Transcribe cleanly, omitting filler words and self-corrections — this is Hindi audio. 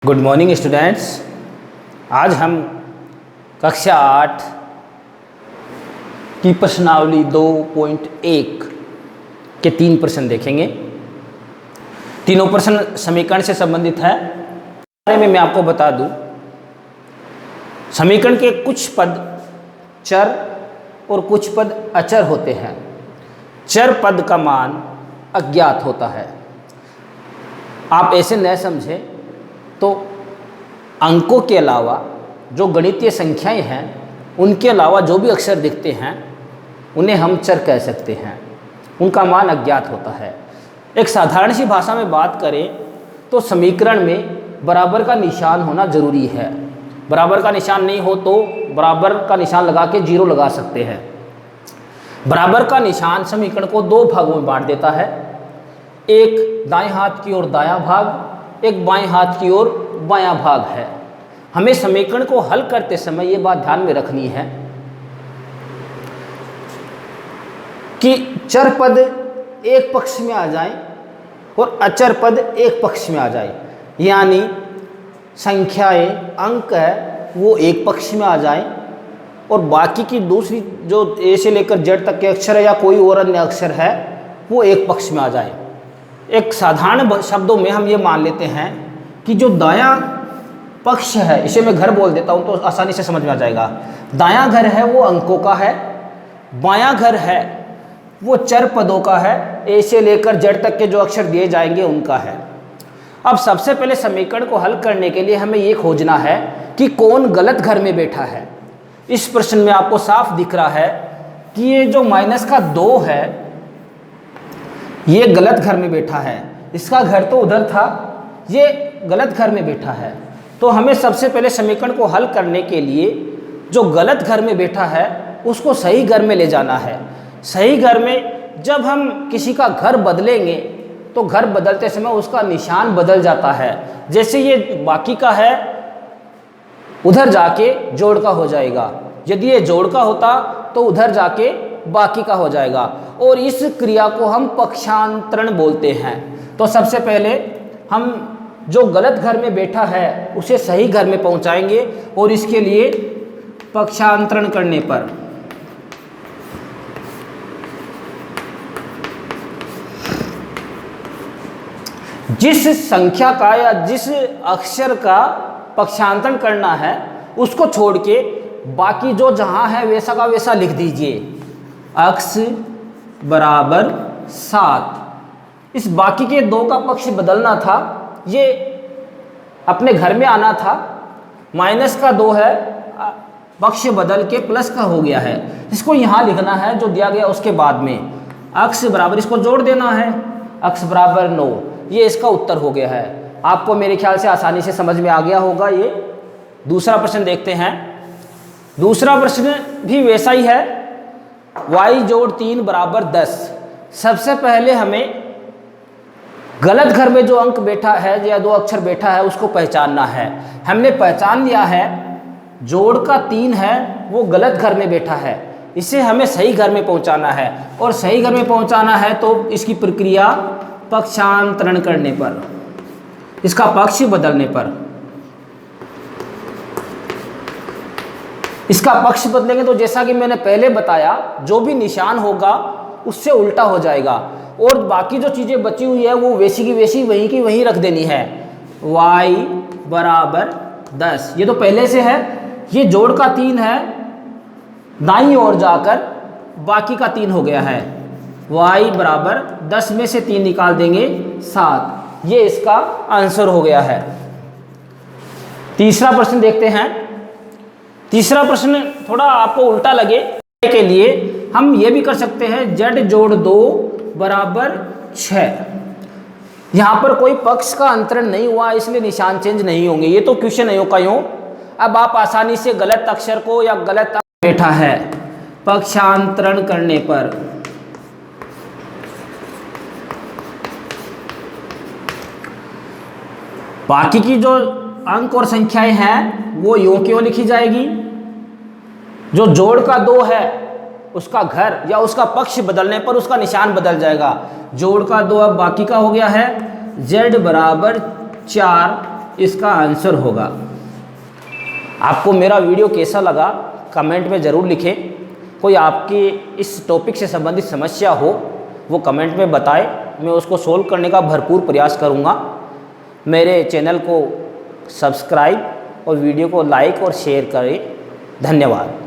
Good morning students. आज हम कक्षा 8 की प्रश्नावली 2.1 के 3 प्रश्न देखेंगे। तीनों प्रश्न समीकरण से संबंधित है। बारे में मैं आपको बता दूं, समीकरण के कुछ पद चर और कुछ पद अचर होते हैं। चर पद का मान अज्ञात होता है। आप ऐसे न समझें तो अंकों के अलावा जो गणितीय संख्याएं हैं उनके अलावा जो भी अक्षर दिखते हैं उन्हें हम चर कह सकते हैं। उनका मान अज्ञात होता है। एक साधारण सी भाषा में बात करें तो समीकरण में बराबर का निशान होना जरूरी है। बराबर का निशान नहीं हो तो बराबर का निशान लगा के जीरो लगा सकते हैं। बराबर का निशान समीकरण को दो भागों में बांट देता है। एक दाएं हाथ की ओर दायां भाग, एक बाएं हाथ की ओर बायां भाग है। हमें समीकरण को हल करते समय ये बात ध्यान में रखनी है कि चर पद एक पक्ष में आ जाए और अचर पद एक पक्ष में आ जाए, यानी संख्याएं अंक है वो एक पक्ष में आ जाए और बाकी की दूसरी जो ए से लेकर जेड तक के अक्षर है या कोई और अन्य अक्षर है वो एक पक्ष में आ जाए। एक साधारण शब्दों में हम ये मान लेते हैं कि जो दायां पक्ष है, इसे मैं घर बोल देता हूँ तो आसानी से समझ में आ जाएगा। दायां घर है वो अंकों का है, बायां घर है वो चर पदों का है, ए से लेकर जेड तक के जो अक्षर दिए जाएंगे उनका है। अब सबसे पहले समीकरण को हल करने के लिए हमें ये खोजना है कि कौन गलत घर में बैठा है। इस प्रश्न में आपको साफ दिख रहा है कि ये जो माइनस का 2 है ये गलत घर में बैठा है। इसका घर तो उधर था, ये गलत घर में बैठा है। तो हमें सबसे पहले समीकरण को हल करने के लिए जो गलत घर में बैठा है उसको सही घर में ले जाना है। सही घर में जब हम किसी का घर बदलेंगे तो घर बदलते समय उसका निशान बदल जाता है। जैसे ये बाकी का है उधर जाके जोड़ का हो जाएगा, यदि ये जोड़ का होता तो उधर जाके बाकी का हो जाएगा और इस क्रिया को हम पक्षांतरण बोलते हैं। तो सबसे पहले हम जो गलत घर में बैठा है उसे सही घर में पहुंचाएंगे और इसके लिए पक्षांतरण करने पर जिस संख्या का या जिस अक्षर का पक्षांतरण करना है उसको छोड़ के बाकी जो जहां है वैसा का वैसा लिख दीजिए। x बराबर 7। इस बाकी के 2 का पक्ष बदलना था, ये अपने घर में आना था। माइनस का 2 है, पक्ष बदल के प्लस का हो गया है। इसको यहाँ लिखना है जो दिया गया उसके बाद में। x बराबर, इसको जोड़ देना है, x बराबर 9। ये इसका उत्तर हो गया है। आपको मेरे ख्याल से आसानी से समझ में आ गया होगा। ये दूसरा प्रश्न देखते हैं। दूसरा प्रश्न भी वैसा ही है, y जोड़ 3 बराबर 10। सबसे पहले हमें गलत घर में जो अंक बैठा है या 2 अक्षर बैठा है उसको पहचानना है। हमने पहचान लिया है जोड़ का 3 है वो गलत घर में बैठा है, इसे हमें सही घर में पहुंचाना है। और सही घर में पहुंचाना है तो इसकी प्रक्रिया पक्षांतरण करने पर, इसका पक्ष बदलने पर। इसका पक्ष बदलेंगे तो जैसा कि मैंने पहले बताया जो भी निशान होगा उससे उल्टा हो जाएगा और बाकी जो चीज़ें बची हुई है वो वैसी की वैसी वहीं की वहीं रख देनी है। y बराबर 10, ये तो पहले से है। ये जोड़ का 3 है, दाईं ओर जाकर बाकी का 3 हो गया है। y बराबर 10 में से 3 निकाल देंगे 7। ये इसका आंसर हो गया है। तीसरा प्रश्न देखते हैं। तीसरा प्रश्न थोड़ा आपको उल्टा लगे के लिए हम ये भी कर सकते हैं, z जोड़ 2 बराबर 6। यहाँ पर कोई पक्ष का अंतरण नहीं हुआ इसलिए निशान चेंज नहीं होंगे। ये तो क्वेश्चन यूं का यूं। अब आप आसानी से गलत अक्षर को या गलत बैठा है पक्षांतरण करने पर बाकी की जो अंक और संख्याएं हैं वो यूं क्यों लिखी जाएगी। जो जोड़ का 2 है उसका घर या उसका पक्ष बदलने पर उसका निशान बदल जाएगा। जोड़ का 2 अब बाकी का हो गया है। z बराबर 4 इसका आंसर होगा। आपको मेरा वीडियो कैसा लगा कमेंट में ज़रूर लिखें। कोई आपकी इस टॉपिक से संबंधित समस्या हो वो कमेंट में बताएं, मैं उसको सोल्व करने का भरपूर प्रयास करूँगा। मेरे चैनल को सब्सक्राइब और वीडियो को लाइक और शेयर करें। धन्यवाद।